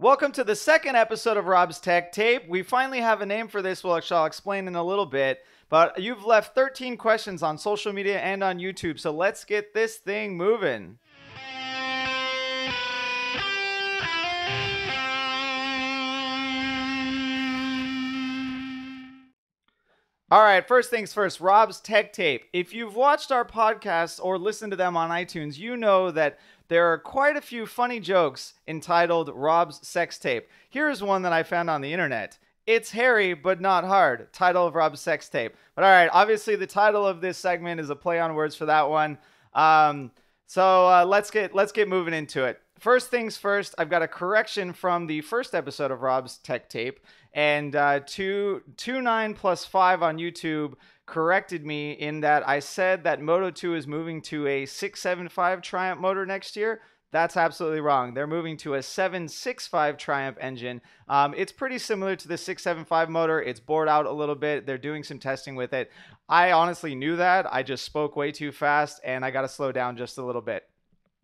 Welcome to the second episode of Rob's Tech Tape. We finally have a name for this, which I'll explain in a little bit. But you've left 13 questions on social media and on YouTube, so let's get this thing moving. All right, first things first, Rob's Tech Tape. If you've watched our podcasts or listened to them on iTunes, you know that there are quite a few funny jokes entitled Rob's Sex Tape. Here's one that I found on the internet. It's hairy, but not hard. Title of Rob's Sex Tape. But all right, obviously the title of this segment is a play on words for that one. So let's get moving into it. First things first, I've got a correction from the first episode of Rob's Tech Tape, and 29 plus 5 on YouTube corrected me in that I said that Moto2 is moving to a 675 Triumph motor next year. That's absolutely wrong. They're moving to a 765 Triumph engine. It's pretty similar to the 675 motor. It's bored out a little bit. They're doing some testing with it. I honestly knew that. I just spoke way too fast, and I got to slow down just a little bit.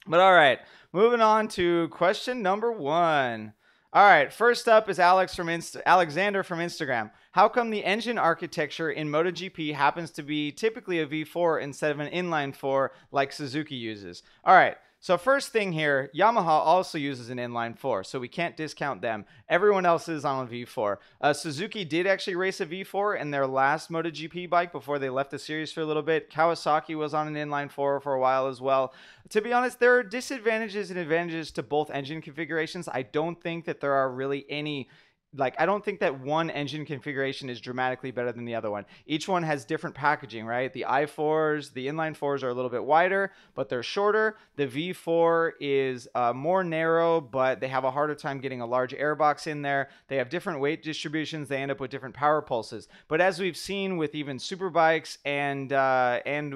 But all right, moving on to question number 1. All right, first up is Alexander from Instagram. How come the engine architecture in MotoGP happens to be typically a V4 instead of an inline 4 like Suzuki uses? All right, so first thing here, Yamaha also uses an inline 4, so we can't discount them. Everyone else is on a V4. Suzuki did actually race a V4 in their last MotoGP bike before they left the series for a little bit. Kawasaki was on an inline 4 for a while as well. To be honest, there are disadvantages and advantages to both engine configurations. I don't think that there are really any... I don't think that one engine configuration is dramatically better than the other one. Each one has different packaging, right? The i4s, the inline 4s are a little bit wider, but they're shorter. The V4 is more narrow, but they have a harder time getting a large airbox in there. They have different weight distributions. They end up with different power pulses. But as we've seen with even superbikes and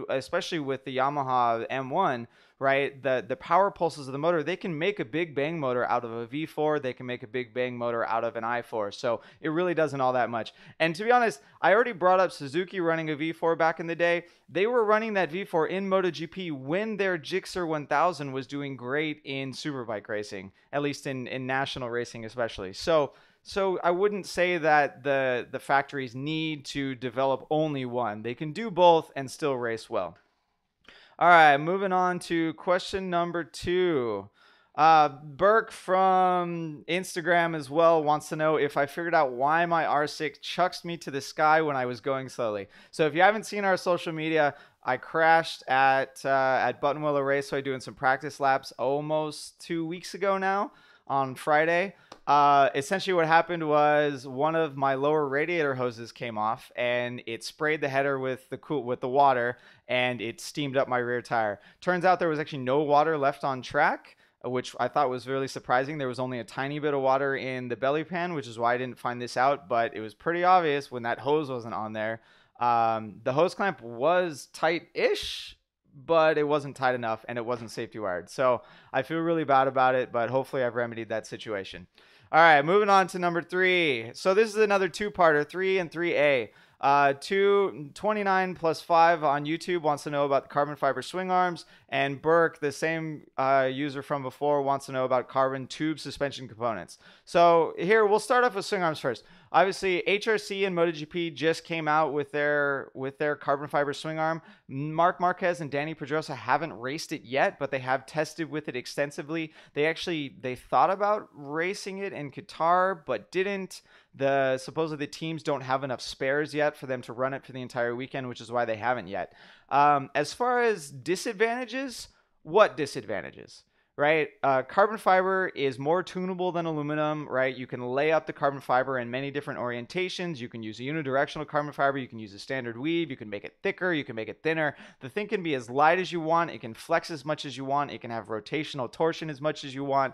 especially with the Yamaha M1, right, the power pulses of the motor, they can make a big bang motor out of a V4. They can make a big bang motor out of an i4. So it really doesn't all that much. And to be honest, I already brought up Suzuki running a V4 back in the day. They were running that V4 in MotoGP when their Gixxer 1000 was doing great in superbike racing, at least in national racing especially. So I wouldn't say that the factories need to develop only one. They can do both and still race well. All right, moving on to question number 2. Burke from Instagram as well wants to know if I figured out why my R6 chucks me to the sky when I was going slowly. So if you haven't seen our social media, I crashed at Buttonwillow Raceway doing some practice laps almost 2 weeks ago now on Friday. Essentially what happened was one of my lower radiator hoses came off and it sprayed the header with the water, and it steamed up my rear tire. Turns out there was actually no water left on track, which I thought was really surprising. There was only a tiny bit of water in the belly pan, which is why I didn't find this out, but it was pretty obvious when that hose wasn't on there. The hose clamp was tight-ish, but it wasn't tight enough and it wasn't safety wired. So I feel really bad about it, but hopefully I've remedied that situation. All right, moving on to number 3. So this is another two-parter, 3 and 3A. 29 plus 5 on YouTube wants to know about the carbon fiber swing arms, and Burke, the same user from before, wants to know about carbon tube suspension components. So here we'll start off with swing arms first. Obviously, HRC and MotoGP just came out with their carbon fiber swing arm. Marc Marquez and Dani Pedrosa haven't raced it yet, but they have tested with it extensively. They thought about racing it in Qatar, but didn't. Supposedly the teams don't have enough spares yet for them to run it for the entire weekend, which is why they haven't yet. As far as disadvantages, what disadvantages? Right? Carbon fiber is more tunable than aluminum, right? You can lay up the carbon fiber in many different orientations. You can use a unidirectional carbon fiber. You can use a standard weave. You can make it thicker. You can make it thinner. The thing can be as light as you want. It can flex as much as you want. It can have rotational torsion as much as you want.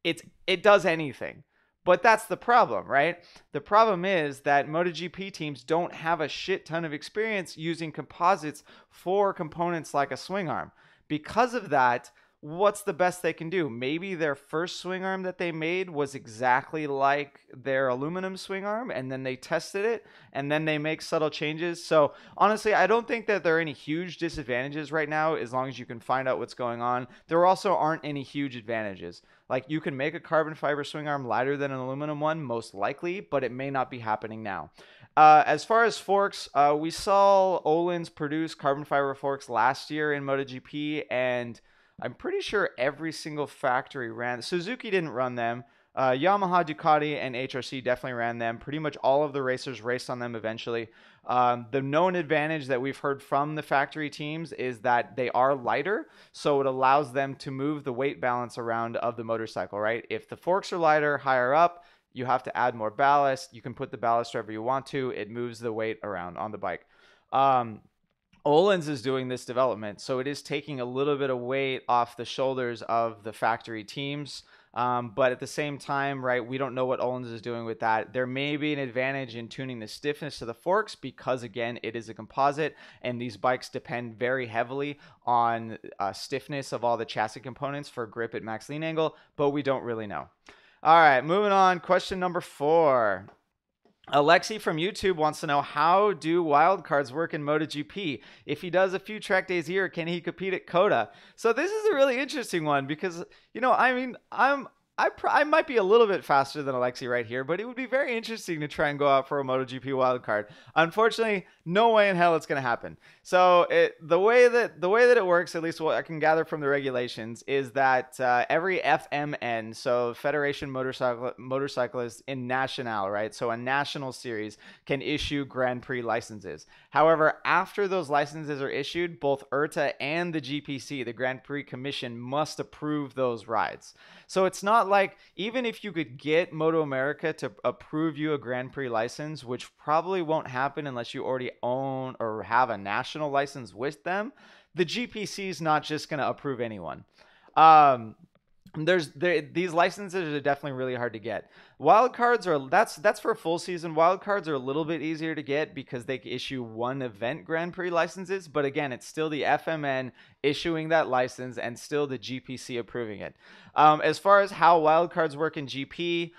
It does anything. But that's the problem, right? The problem is that MotoGP teams don't have a shit ton of experience using composites for components like a swing arm. Because of that, what's the best they can do? Maybe their first swing arm that they made was exactly like their aluminum swing arm, and then they tested it, and then they make subtle changes. So honestly, I don't think that there are any huge disadvantages right now as long as you can find out what's going on. There also aren't any huge advantages. Like, you can make a carbon fiber swing arm lighter than an aluminum one, most likely, but it may not be happening now. As far as forks, we saw Öhlins produce carbon fiber forks last year in MotoGP, and I'm pretty sure every single factory ran. Suzuki didn't run them. Yamaha, Ducati, and HRC definitely ran them. Pretty much all of the racers raced on them eventually. The known advantage that we've heard from the factory teams is that they are lighter, so it allows them to move the weight balance around of the motorcycle, right? If the forks are lighter, higher up, you have to add more ballast. You can put the ballast wherever you want to. It moves the weight around on the bike. Öhlins is doing this development, so it is taking a little bit of weight off the shoulders of the factory teams. But at the same time, right, we don't know what Öhlins is doing with that. There may be an advantage in tuning the stiffness of the forks because, again, it is a composite, and these bikes depend very heavily on stiffness of all the chassis components for grip at max lean angle, but we don't really know. All right, moving on. Question number 4. Alexi from YouTube wants to know, how do wildcards work in MotoGP? If he does a few track days a year, can he compete at Coda? So this is a really interesting one because, you know, I mean, I might be a little bit faster than Alexi right here, but it would be very interesting to try and go out for a MotoGP wildcard. Unfortunately, no way in hell it's going to happen. So the way that it works, at least what I can gather from the regulations, is that every FMN, so Federation Motorcyclists in Nacional, right? So a national series can issue Grand Prix licenses. However, after those licenses are issued, both IRTA and the GPC, the Grand Prix Commission, must approve those rides. So it's not like, even if you could get Moto America to approve you a Grand Prix license, which probably won't happen unless you already own or have a national license with them, the GPC is not just going to approve anyone. These licenses are definitely really hard to get. Wildcards are, that's for a full season. Wildcards are a little bit easier to get because they issue one event Grand Prix licenses, but again, it's still the FMN issuing that license and still the GPC approving it. As far as how wildcards work in GP,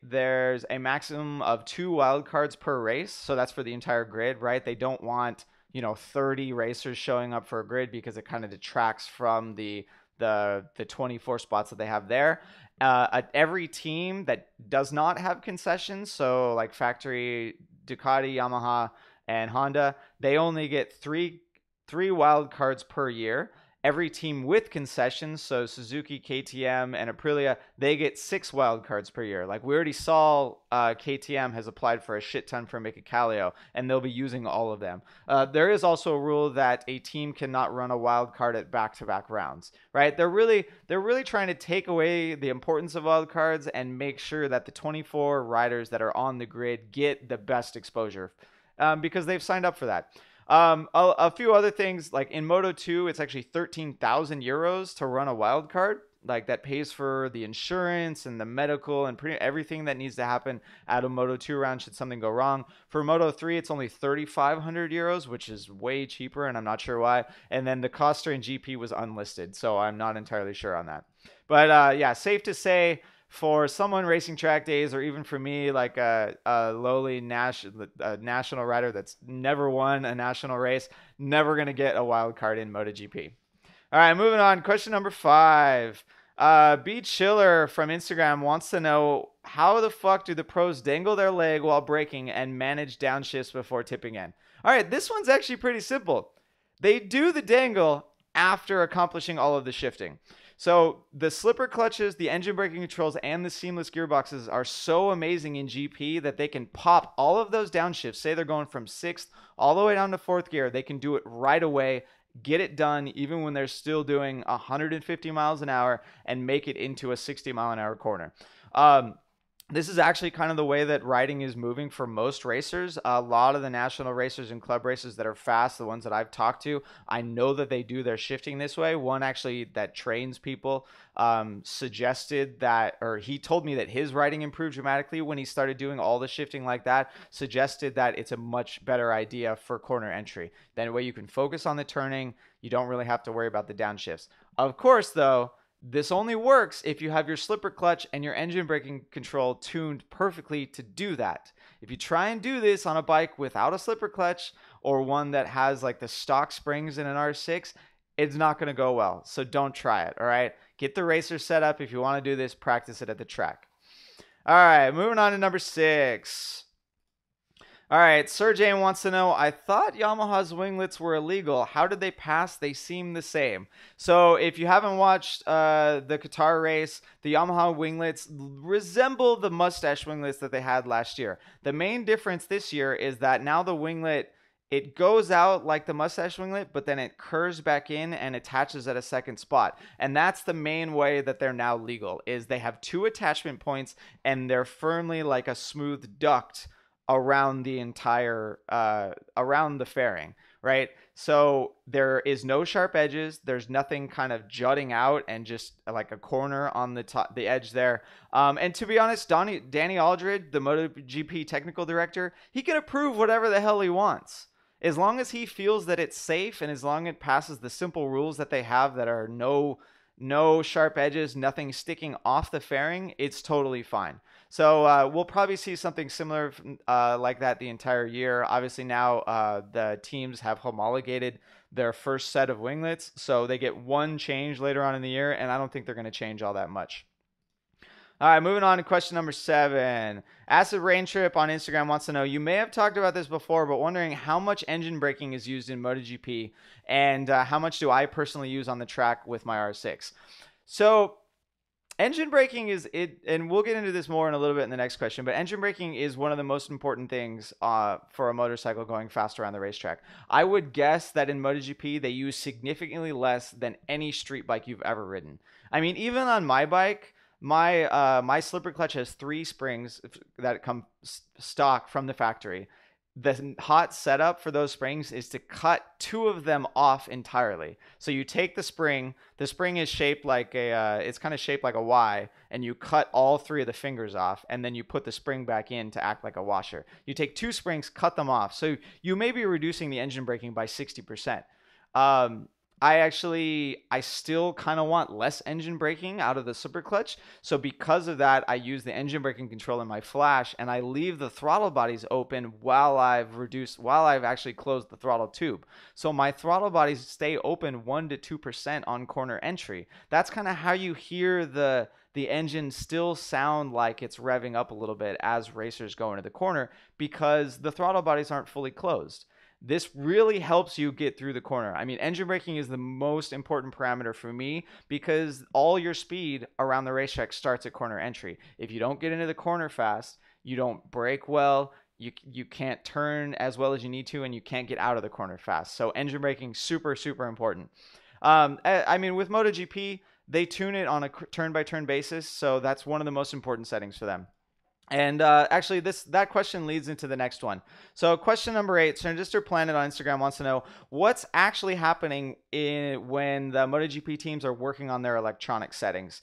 there's a maximum of 2 wildcards per race, so that's for the entire grid, right? They don't want, 30 racers showing up for a grid because it kind of detracts from the 24 spots that they have there. Every team that does not have concessions, so like factory Ducati, Yamaha, and Honda, they only get three wild cards per year. Every team with concessions, so Suzuki, KTM, and Aprilia, they get 6 wild cards per year. Like we already saw, KTM has applied for a shit ton for Mexicali, and they'll be using all of them. There is also a rule that a team cannot run a wild card at back-to-back rounds, right? They're really trying to take away the importance of wild cards and make sure that the 24 riders that are on the grid get the best exposure, because they've signed up for that. A few other things, like in Moto 2, it's actually 13,000 euros to run a wild card. Like that pays for the insurance and the medical and pretty everything that needs to happen at a Moto 2 round should something go wrong. For Moto 3, it's only 3,500 euros, which is way cheaper, and I'm not sure why. And then the cost during GP was unlisted, so I'm not entirely sure on that. But yeah, safe to say, for someone racing track days, or even for me, like a lowly national rider that's never won a national race, never going to get a wild card in MotoGP. All right, moving on. Question number 5. B Chiller from Instagram wants to know, how the fuck do the pros dangle their leg while braking and manage downshifts before tipping in? All right, this one's actually pretty simple. They do the dangle after accomplishing all of the shifting. So the slipper clutches, the engine braking controls, and the seamless gearboxes are so amazing in GP that they can pop all of those downshifts. Say they're going from 6th all the way down to 4th gear. They can do it right away, get it done, even when they're still doing 150 miles an hour, and make it into a 60-mile-an-hour corner. This is actually kind of the way that riding is moving for most racers. A lot of the national racers and club racers that are fast, the ones that I've talked to, I know that they do their shifting this way. One actually that trains people suggested that, or he told me that his riding improved dramatically when he started doing all the shifting like that, suggested that it's a much better idea for corner entry. That way you can focus on the turning. You don't really have to worry about the downshifts. Of course, though, this only works if you have your slipper clutch and your engine braking control tuned perfectly to do that. If you try and do this on a bike without a slipper clutch or one that has like the stock springs in an R6, it's not going to go well. So don't try it, all right? Get the racer set up. If you want to do this, practice it at the track. All right, moving on to number 6. All right, Sergey wants to know, I thought Yamaha's winglets were illegal. How did they pass? They seem the same. So if you haven't watched the Qatar race, the Yamaha winglets resemble the mustache winglets that they had last year. The main difference this year is that now the winglet, it goes out like the mustache winglet, but then it curves back in and attaches at a second spot. And that's the main way that they're now legal, is they have 2 attachment points and they're firmly like a smooth duct around the entire around the fairing, right? So there is no sharp edges, there's nothing kind of jutting out and just like a corner on the top, the edge there. And to be honest, Danny Aldred, the MotoGP technical director, he can approve whatever the hell he wants, as long as he feels that it's safe and as long as it passes the simple rules that they have that are no sharp edges, nothing sticking off the fairing, it's totally fine. So we'll probably see something similar like that the entire year. Obviously now the teams have homologated their first set of winglets, so they get one change later on in the year, and I don't think they're going to change all that much. All right, moving on to question number 7. Acid Rain Trip on Instagram wants to know, you may have talked about this before, but wondering how much engine braking is used in MotoGP and how much do I personally use on the track with my R6. So engine braking is it, and we'll get into this more in a little bit in the next question, but engine braking is one of the most important things for a motorcycle going fast around the racetrack. I would guess that in MotoGP, they use significantly less than any street bike you've ever ridden. I mean, even on my bike, my slipper clutch has 3 springs that come stock from the factory. The hot setup for those springs is to cut 2 of them off entirely. So you take the spring is shaped like it's kind of shaped like a Y, and you cut all 3 of the fingers off, and then you put the spring back in to act like a washer. You take 2 springs, cut them off. So you may be reducing the engine braking by 60%. I still kind of want less engine braking out of the slipper clutch. So because of that, I use the engine braking control in my flash, and I leave the throttle bodies open while I've actually closed the throttle tube. So my throttle bodies stay open 1 to 2% on corner entry. That's kind of how you hear the engine still sound like it's revving up a little bit as racers go into the corner, because the throttle bodies aren't fully closed. This really helps you get through the corner. I mean, engine braking is the most important parameter for me because all your speed around the racetrack starts at corner entry. If you don't get into the corner fast, you don't brake well, you can't turn as well as you need to, and you can't get out of the corner fast. So engine braking, super, super important. I mean, with MotoGP, they tune it on a turn-by-turn basis, so that's one of the most important settings for them. And actually, that question leads into the next one. So question number 8, Synergister Planet on Instagram wants to know what's actually happening when the MotoGP teams are working on their electronic settings.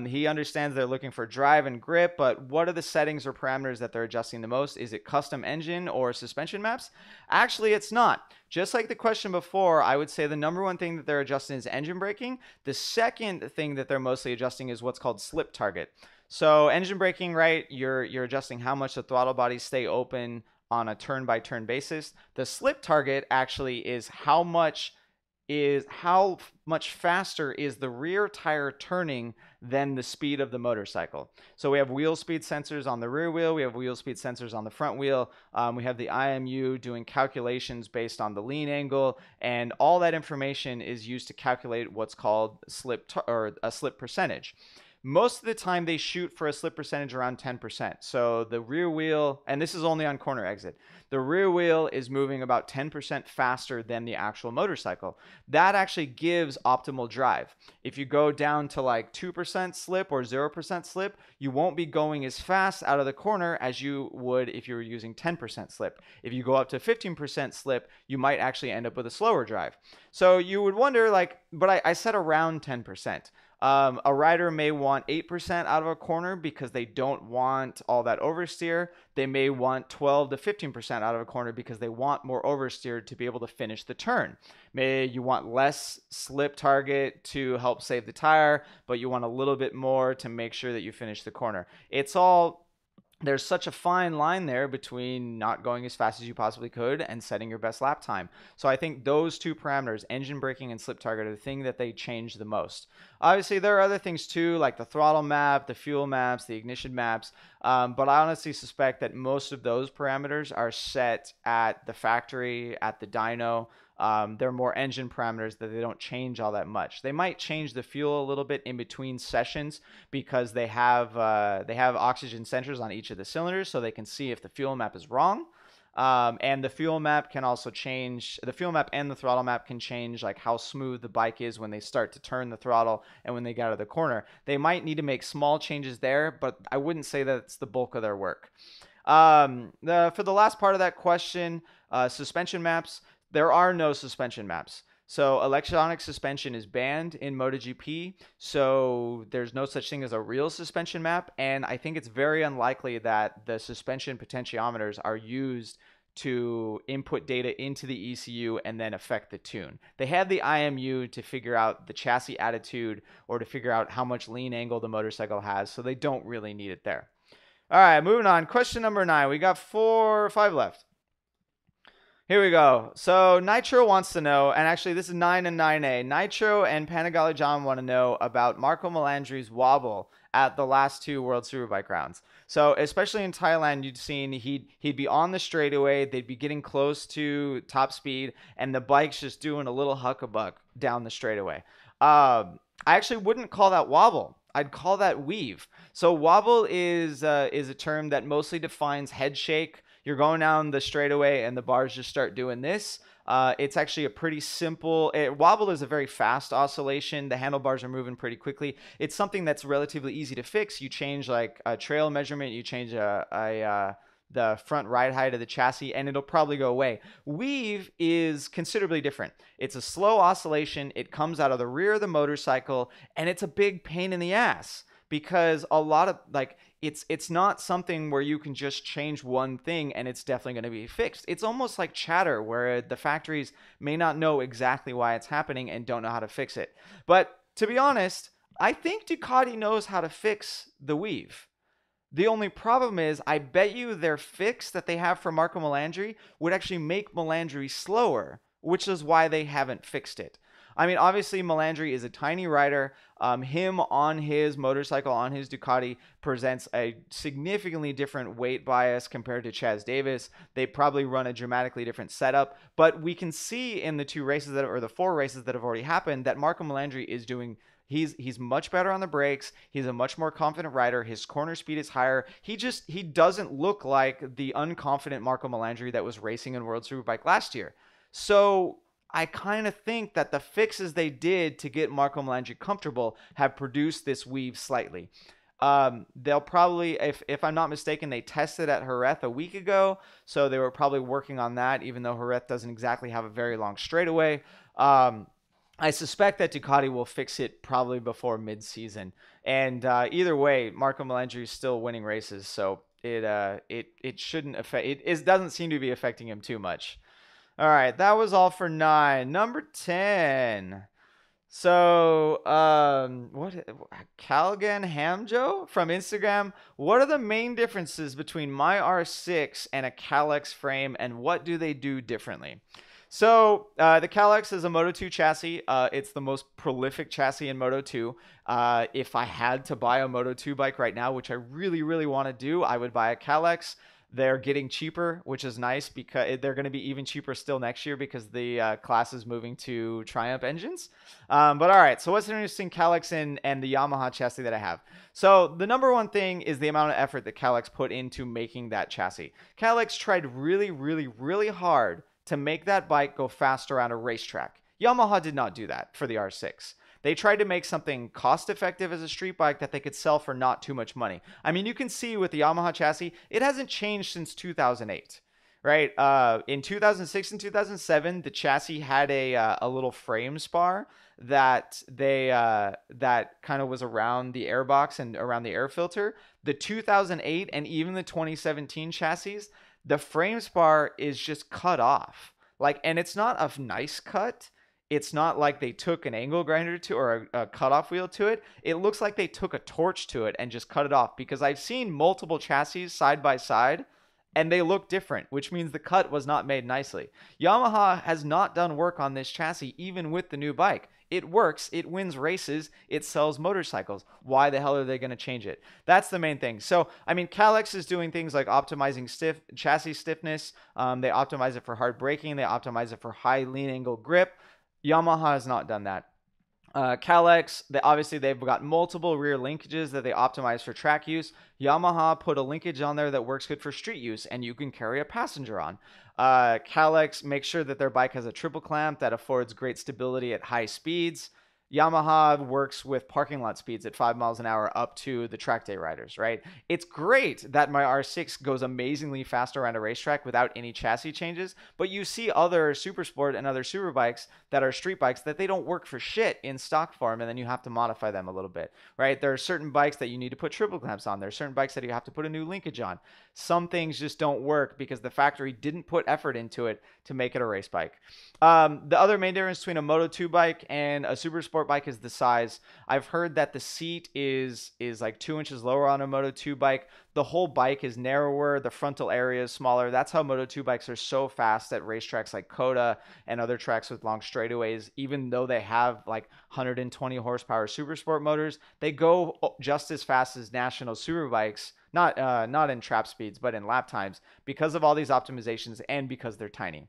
He understands they're looking for drive and grip, but what are the settings or parameters that they're adjusting the most? Is it custom engine or suspension maps? Actually, it's not. Just like the question before, I would say the number 1 thing that they're adjusting is engine braking. The second thing that they're mostly adjusting is what's called slip target. So engine braking, right, you're adjusting how much the throttle bodies stay open on a turn-by-turn basis. The slip target actually is how much faster is the rear tire turning than the speed of the motorcycle. So we have wheel speed sensors on the rear wheel. We have wheel speed sensors on the front wheel. We have the IMU doing calculations based on the lean angle, and all that information is used to calculate what's called a slip percentage. most of the time they shoot for a slip percentage around 10%. So the rear wheel, and this is only on corner exit, the rear wheel is moving about 10% faster than the actual motorcycle. That actually gives optimal drive. If you go down to like 2% slip or 0% slip, you won't be going as fast out of the corner as you would if you were using 10% slip. If you go up to 15% slip, you might actually end up with a slower drive. So you would wonder, like, but I said around 10%. A rider may want 8% out of a corner because they don't want all that oversteer. They may want 12 to 15% out of a corner because they want more oversteer to be able to finish the turn. Maybe you want less slip target to help save the tire, but you want a little bit more to make sure that you finish the corner. There's such a fine line there between not going as fast as you possibly could and setting your best lap time. So I think those two parameters, engine braking and slip target, are the thing that they change the most. Obviously, there are other things too, like the throttle map, the fuel maps, the ignition maps. But I honestly suspect that most of those parameters are set at the factory, at the dyno. They're more engine parameters that they don't change all that much. They might change the fuel a little bit in between sessions because they have oxygen sensors on each of the cylinders, so they can see if the fuel map is wrong. And the fuel map can also change. The fuel map and the throttle map can change like how smooth the bike is when they start to turn the throttle and when they get out of the corner. They might need to make small changes there, but I wouldn't say that it's the bulk of their work. For the last part of that question, suspension maps. There are no suspension maps. So electronic suspension is banned in MotoGP. So there's no such thing as a real suspension map. And I think it's very unlikely that the suspension potentiometers are used to input data into the ECU and then affect the tune. They have the IMU to figure out the chassis attitude or to figure out how much lean angle the motorcycle has. So they don't really need it there. All right, moving on. Question number 9. We got 4 or 5 left. Here we go. So Nitro wants to know, and actually this is 9 and 9A. Nitro and Panigale John want to know about Marco Melandri's wobble at the last 2 World Superbike rounds. So especially in Thailand, you'd seen he'd be on the straightaway, they'd be getting close to top speed, and the bike's just doing a little huck-a-buck down the straightaway. I actually wouldn't call that wobble. I'd call that weave. So wobble is a term that mostly defines head shake. You're going down the straightaway and the bars just start doing this. It's actually a pretty simple. Wobble is a very fast oscillation. The handlebars are moving pretty quickly. It's something that's relatively easy to fix. You change like a trail measurement. You change the front ride height of the chassis, and it'll probably go away. Weave is considerably different. It's a slow oscillation. It comes out of the rear of the motorcycle, and it's a big pain in the ass because a lot of like. It's not something where you can just change one thing and it's definitely going to be fixed. It's almost like chatter where the factories may not know exactly why it's happening and don't know how to fix it. But to be honest, I think Ducati knows how to fix the weave. The only problem is I bet you their fix that they have for Marco Melandri would actually make Melandri slower, which is why they haven't fixed it. I mean, obviously, Melandri is a tiny rider. Him on his motorcycle, on his Ducati, presents a significantly different weight bias compared to Chaz Davis. They probably run a dramatically different setup. But we can see in the 2 races or the 4 races that have already happened that Marco Melandri is doing. He's much better on the brakes. He's a much more confident rider. His corner speed is higher. He doesn't look like the unconfident Marco Melandri that was racing in World Superbike last year. So I kind of think that the fixes they did to get Marco Melandri comfortable have produced this weave slightly. They'll probably, if I'm not mistaken, they tested at Jerez a week ago, so they were probably working on that, even though Jerez doesn't exactly have a very long straightaway. I suspect that Ducati will fix it probably before mid-season. And either way, Marco Melandri is still winning races, so it shouldn't affect. It doesn't seem to be affecting him too much. All right, that was all for 9. Number 10. So, Calgan Hamjo from Instagram. What are the main differences between my R6 and a Calyx frame, and what do they do differently? So, the Calyx is a Moto2 chassis. It's the most prolific chassis in Moto2. If I had to buy a Moto2 bike right now, which I really, really want to do, I would buy a Calyx. They're getting cheaper, which is nice because they're going to be even cheaper still next year because the class is moving to Triumph engines. But all right, so what's interesting, Calyx and the Yamaha chassis that I have. So the number one thing is the amount of effort that Calyx put into making that chassis. Calyx tried really, really, really hard to make that bike go fast around a racetrack. Yamaha did not do that for the R6. They tried to make something cost effective as a street bike that they could sell for not too much money. I mean, you can see with the Yamaha chassis, it hasn't changed since 2008, right? In 2006 and 2007, the chassis had a little frame spar that that kind of was around the airbox and around the air filter. The 2008 and even the 2017 chassis, the frame spar is just cut off. Like, and it's not a nice cut. It's not like they took an angle grinder to or a cutoff wheel to it. It looks like they took a torch to it and just cut it off, because I've seen multiple chassis side by side and they look different, which means the cut was not made nicely. Yamaha has not done work on this chassis even with the new bike. It works, it wins races, it sells motorcycles. Why the hell are they going to change it? That's the main thing. So, I mean, Calyx is doing things like optimizing chassis stiffness. They optimize it for hard braking. They optimize it for high lean angle grip. Yamaha has not done that. Calyx, obviously they've got multiple rear linkages that they optimize for track use. Yamaha put a linkage on there that works good for street use, and you can carry a passenger on. Calyx makes sure that their bike has a triple clamp that affords great stability at high speeds. Yamaha works with parking lot speeds at 5 miles an hour up to the track day riders, right? It's great that my R6 goes amazingly fast around a racetrack without any chassis changes, but you see other super sport and other super bikes that are street bikes that they don't work for shit in stock form, and then you have to modify them a little bit, right? There are certain bikes that you need to put triple clamps on. There are certain bikes that you have to put a new linkage on. Some things just don't work because the factory didn't put effort into it to make it a race bike. The other main difference between a Moto2 bike and a super sport bike is the size. I've heard that the seat is like 2 inches lower on a Moto2 bike. The whole bike is narrower. The frontal area is smaller. That's how Moto2 bikes are so fast at racetracks like COTA and other tracks with long straightaways. Even though they have like 120 horsepower super sport motors, they go just as fast as national super bikes. Not in trap speeds, but in lap times, because of all these optimizations and because they're tiny.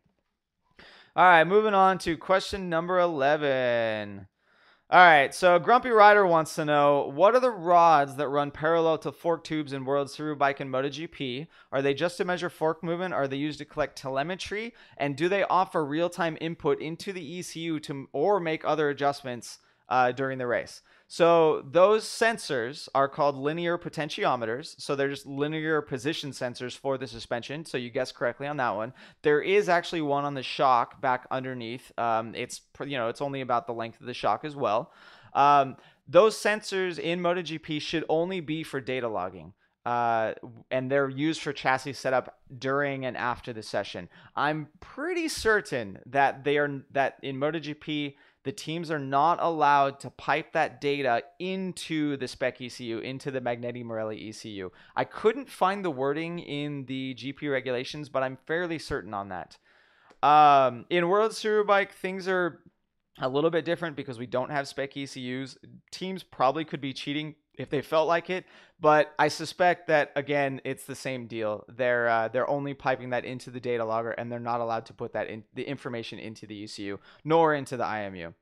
All right, moving on to question number 11. All right, so Grumpy Rider wants to know, what are the rods that run parallel to fork tubes in World Superbike and MotoGP? Are they just to measure fork movement? Are they used to collect telemetry? And do they offer real-time input into the ECU or make other adjustments during the race? So those sensors are called linear potentiometers. So they're just linear position sensors for the suspension. So you guessed correctly on that one. There is actually one on the shock back underneath. It's only about the length of the shock as well. Those sensors in MotoGP should only be for data logging. And they're used for chassis setup during and after the session. I'm pretty certain that in MotoGP, the teams are not allowed to pipe that data into the spec ECU, into the Magneti Marelli ECU. I couldn't find the wording in the GP regulations, but I'm fairly certain on that. In World Superbike, things are a little bit different because we don't have spec ECUs. Teams probably could be cheating if they felt like it, but I suspect that, again, it's the same deal. They're only piping that into the data logger, and they're not allowed to put that in the information into the ECU nor into the IMU.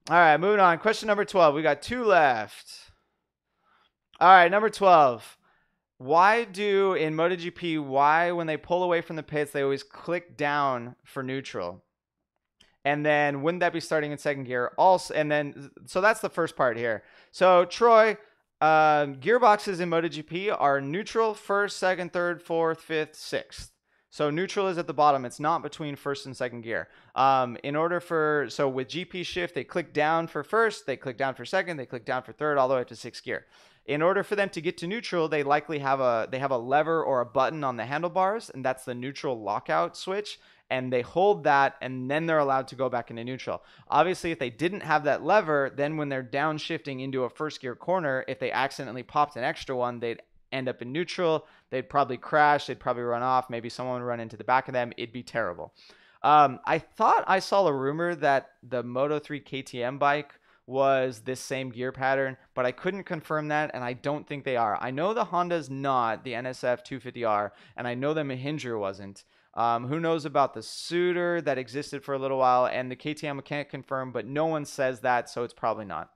All right, moving on. Question number 12. We got 2 left. All right, number 12. Why in MotoGP, when they pull away from the pits, they always click down for neutral? And then wouldn't that be starting in second gear? Also, and then, so that's the first part here. So Troy, gearboxes in MotoGP are neutral, first, second, third, fourth, fifth, sixth. So neutral is at the bottom. It's not between first and second gear. So with GP shift, they click down for first, they click down for second, they click down for third, all the way up to sixth gear. In order for them to get to neutral, they likely have a lever or a button on the handlebars, and that's the neutral lockout switch. And they hold that, and then they're allowed to go back into neutral. Obviously, if they didn't have that lever, then when they're downshifting into a first gear corner, if they accidentally popped an extra one, they'd end up in neutral. They'd probably crash. They'd probably run off. Maybe someone would run into the back of them. It'd be terrible. I thought I saw a rumor that the Moto3 KTM bike was this same gear pattern, but I couldn't confirm that, and I don't think they are. I know the Honda's not, the NSF 250R, and I know the Mahindra wasn't. Who knows about the Suitor that existed for a little while, and the KTM I can't confirm, but no one says that, so it's probably not.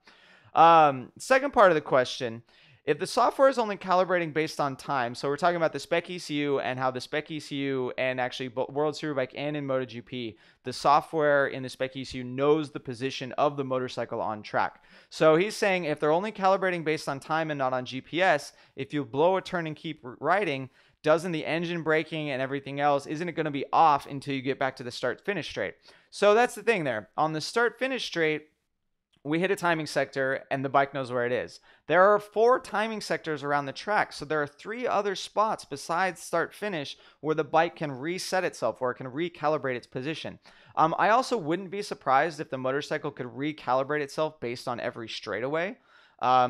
Second part of the question, if the software is only calibrating based on time, so we're talking about the spec ECU and how the spec ECU and actually World Superbike and in MotoGP, the software in the spec ECU knows the position of the motorcycle on track. So he's saying if they're only calibrating based on time and not on GPS, if you blow a turn and keep riding, doesn't the engine braking and everything else, isn't it going to be off until you get back to the start-finish straight? So that's the thing there. On the start-finish straight, we hit a timing sector and the bike knows where it is. There are 4 timing sectors around the track. So there are 3 other spots besides start finish where the bike can reset itself, where it can recalibrate its position. I also wouldn't be surprised if the motorcycle could recalibrate itself based on every straightaway.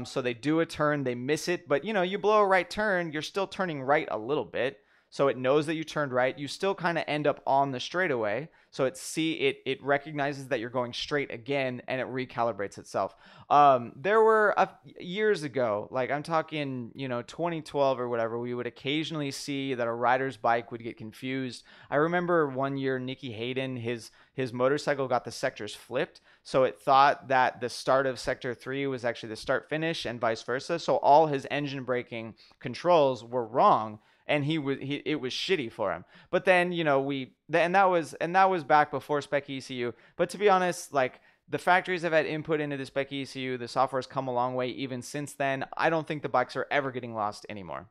So they do a turn, they miss it, but you blow a right turn, you're still turning right a little bit. So it knows that you turned right. You still kind of end up on the straightaway. So it recognizes that you're going straight again and it recalibrates itself. There were years ago, like I'm talking, 2012 or whatever, we would occasionally see that a rider's bike would get confused. I remember one year, Nicky Hayden, his motorcycle got the sectors flipped. So it thought that the start of sector 3 was actually the start finish and vice versa. So all his engine braking controls were wrong. And it was shitty for him. But then, and that was back before spec ECU. But to be honest, like the factories have had input into the spec ECU. The software's come a long way even since then. I don't think the bikes are ever getting lost anymore.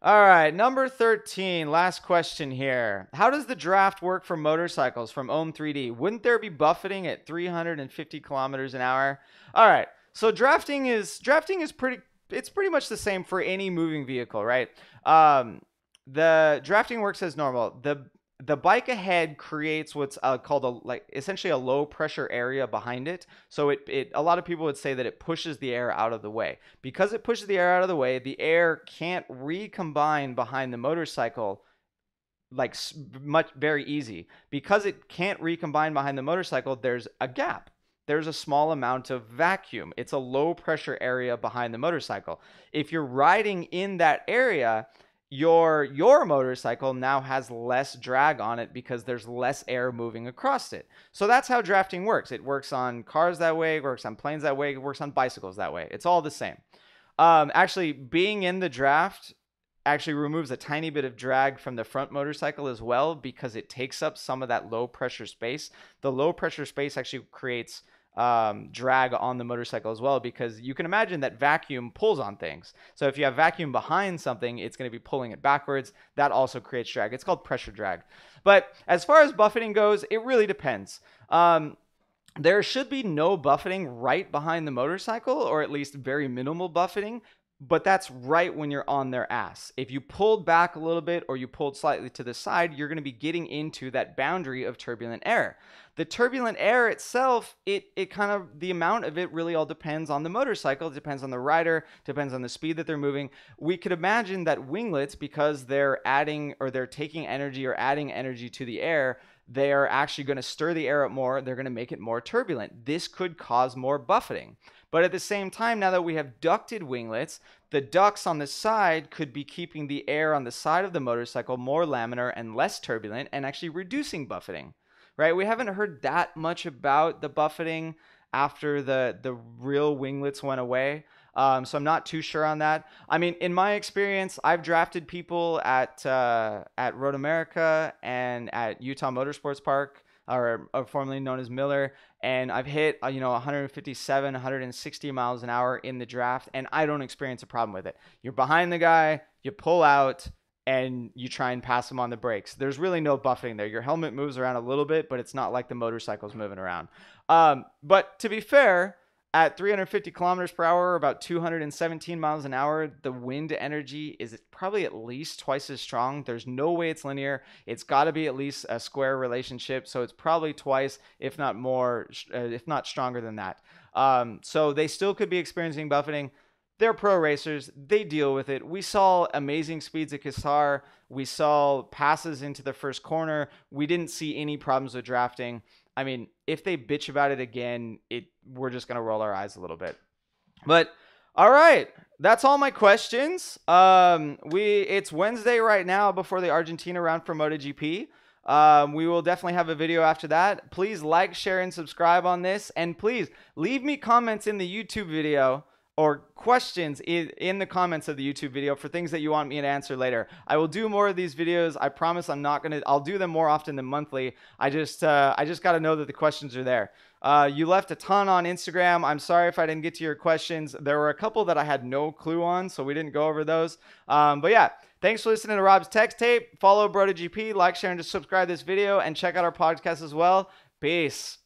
All right, number 13, last question here. How does the draft work for motorcycles from Ohm3D? Wouldn't there be buffeting at 350 kilometers an hour? All right, so drafting is pretty much the same for any moving vehicle, right? The drafting works as normal. The bike ahead creates what's called essentially a low pressure area behind it. So a lot of people would say that it pushes the air out of the way. Because it pushes the air out of the way, the air can't recombine behind the motorcycle very easy. Because it can't recombine behind the motorcycle, there's a gap. There's a small amount of vacuum. It's a low pressure area behind the motorcycle. If you're riding in that area, your motorcycle now has less drag on it because there's less air moving across it. So that's how drafting works. It works on cars that way, it works on planes that way, it works on bicycles that way. It's all the same. Actually, being in the draft actually removes a tiny bit of drag from the front motorcycle as well because it takes up some of that low pressure space. The low pressure space actually creates drag on the motorcycle as well, because you can imagine that vacuum pulls on things. So if you have vacuum behind something, it's going to be pulling it backwards. That also creates drag. It's called pressure drag. But as far as buffeting goes, it really depends. There should be no buffeting right behind the motorcycle, or at least very minimal buffeting. But that's right when you're on their ass. If you pulled back a little bit or you pulled slightly to the side, you're going to be getting into that boundary of turbulent air. The turbulent air itself, it kind of, the amount of it really all depends on the motorcycle. It depends on the rider, depends on the speed that they're moving. We could imagine that winglets, because they're adding or they're taking energy or adding energy to the air, they are actually going to stir the air up more. They're going to make it more turbulent. This could cause more buffeting. But at the same time, now that we have ducted winglets, the ducts on the side could be keeping the air on the side of the motorcycle more laminar and less turbulent, and actually reducing buffeting, right? We haven't heard that much about the buffeting after the real winglets went away. So I'm not too sure on that. I mean, in my experience, I've drafted people at Road America and at Utah Motorsports Park, or formerly known as Miller, and I've hit 157, 160 miles an hour in the draft, and I don't experience a problem with it. You're behind the guy, you pull out, and you try and pass him on the brakes. There's really no buffeting there. Your helmet moves around a little bit, but it's not like the motorcycle's moving around. But to be fair, at 350 kilometers per hour, about 217 miles an hour, the wind energy is probably at least twice as strong. There's no way it's linear. It's got to be at least a square relationship. So it's probably twice, if not more, if not stronger than that. So they still could be experiencing buffeting. They're pro racers. They deal with it. We saw amazing speeds at Qatar. We saw passes into the first corner. We didn't see any problems with drafting. I mean, if they bitch about it again, we're just going to roll our eyes a little bit. But all right, that's all my questions. It's Wednesday right now before the Argentina round for MotoGP. We will definitely have a video after that. Please like, share, and subscribe on this. And please leave me comments in the YouTube video or questions in the comments of the YouTube video for things that you want me to answer later. I will do more of these videos. I promise I'll do them more often than monthly. I just got to know that the questions are there. You left a ton on Instagram. I'm sorry if I didn't get to your questions. There were a couple that I had no clue on, so we didn't go over those. But yeah, thanks for listening to Rob's Tech Tape. Follow BrotoGP, like, share, and just subscribe to this video, and check out our podcast as well. Peace.